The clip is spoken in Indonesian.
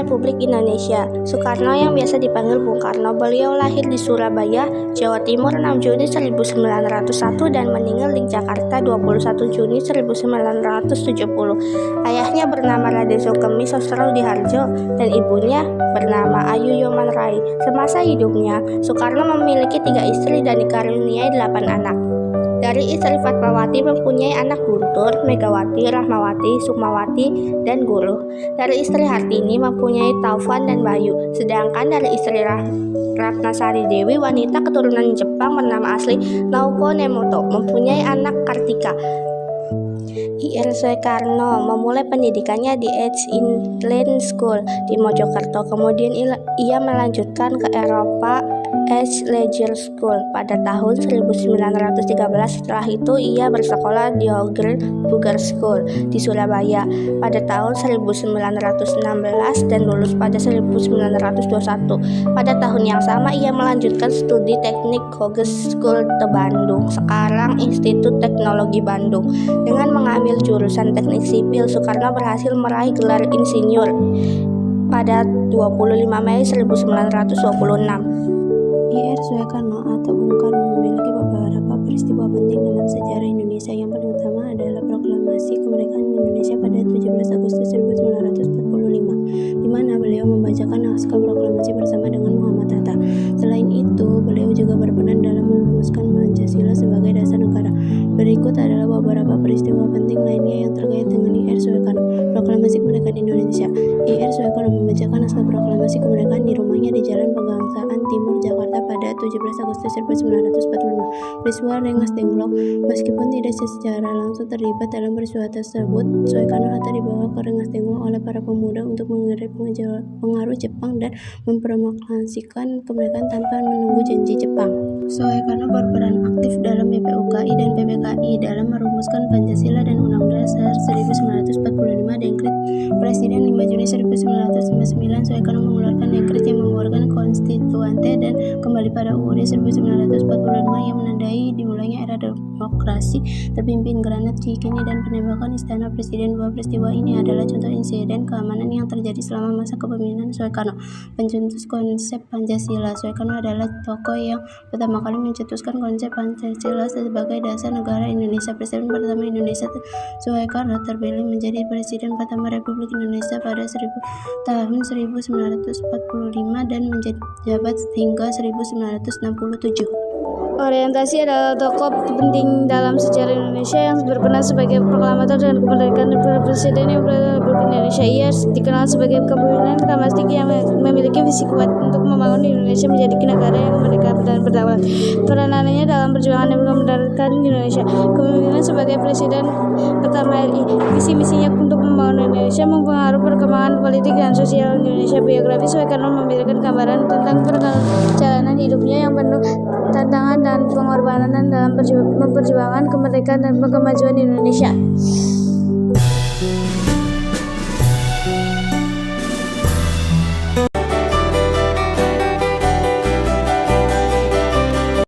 Republik Indonesia. Soekarno yang biasa dipanggil Bung Karno, beliau lahir di Surabaya, Jawa Timur 6 Juni 1901 dan meninggal di Jakarta 21 Juni 1970. Ayahnya bernama Raden Sukemi Sosroediharjo dan ibunya bernama Ayu Yoman Rai. Semasa hidupnya, Soekarno memiliki 3 istri dan dikaruniai 8 anak. Dari istri Fatmawati mempunyai anak Guntur, Megawati, Rahmawati, Sukmawati, dan Guluh. Dari istri Hartini mempunyai Taufan dan Bayu. Sedangkan dari istri Ratnasari Dewi, wanita keturunan Jepang bernama asli Naoko Nemoto, mempunyai anak Kartika. Ir. Soekarno memulai pendidikannya di Edge Inland School di Mojokerto. Kemudian ia melanjutkan ke Eropa Edge Leisure School pada tahun 1913. Setelah itu ia bersekolah di Hoger Bugger School di Surabaya pada tahun 1916 dan lulus pada 1921. Pada tahun yang sama ia melanjutkan studi teknik Hoger School di Bandung, sekarang Institut Teknologi Bandung. Dengan mengambil jurusan teknik sipil, Soekarno berhasil meraih gelar insinyur pada 25 Mei 1926. Ir. Soekarno atau Bung Karno memiliki beberapa peristiwa penting dalam sejarah Indonesia. Yang paling utama adalah proklamasi kemerdekaan Indonesia pada 17 Agustus 1945, di mana beliau membacakan naskah proklamasi bersama dengan Muhammad Hatta. Selain itu, beliau juga berperan dalam merumuskan Pancasila sebagai dasar negara. Berikut adalah beberapa peristiwa penting lainnya yang terkait dengan Ir. Soekarno. Proklamasi kemerdekaan Indonesia. Ir. Soekarno membacakan naskah proklamasi kemerdekaan di rumahnya di Jalan Pegangsaan Timur, Jakarta pada 17 Agustus 1945. Peristiwa Rengas Dengklok. Meskipun tidak secara langsung terlibat dalam peristiwa tersebut, Soekarno-Hatta dibawa ke Rengas Dengklok oleh para pemuda untuk menghindari pengaruh Jepang dan memproklamasikan kemerdekaan tanpa menunggu janji Jepang. Soekarno berperan aktif dalam BPUKI dan PPKI dalam merumuskan Pancasila dan Undang-Undang Dasar 1945. Dekret Presiden 5 Juni 1959, Soekarno mengeluarkan dekret yang mengeluarkan konstituante dan kembali pada UUD 1945 yang menandai dimulainya era demokrasi terpimpin granat Cikini dan penembakan Istana Presiden. Dua peristiwa ini adalah contoh insiden keamanan yang terjadi selama masa kepemimpinan Soekarno. Pencetus konsep Pancasila. Soekarno adalah tokoh yang pertama kali mencetuskan konsep Pancasila sebagai dasar negara Indonesia. Presiden pertama Indonesia, Soekarno terpilih menjadi Presiden pertama Republik Indonesia pada tahun 1945 dan menjabat hingga 1967. Orientasi adalah tokoh penting dalam sejarah Indonesia yang berperan sebagai proklamator dan kemerdekaan Presiden Republik Indonesia. Ia dikenal sebagai kepemimpinan karismatik yang memiliki visi kuat untuk membangun Indonesia menjadi negara yang merdeka dan berdaulat. Peranannya dalam perjuangan kemerdekaan Indonesia. Kepemimpinan sebagai Presiden pertama RI. Visi-misinya untuk membangun Indonesia mempengaruhi perkembangan politik dan sosial Indonesia. Biografi Soekarno memberikan gambaran tentang perjalanan hidupnya yang penuh tantangan dan pengorbanan dalam memperjuangkan kemerdekaan dan kemajuan Indonesia.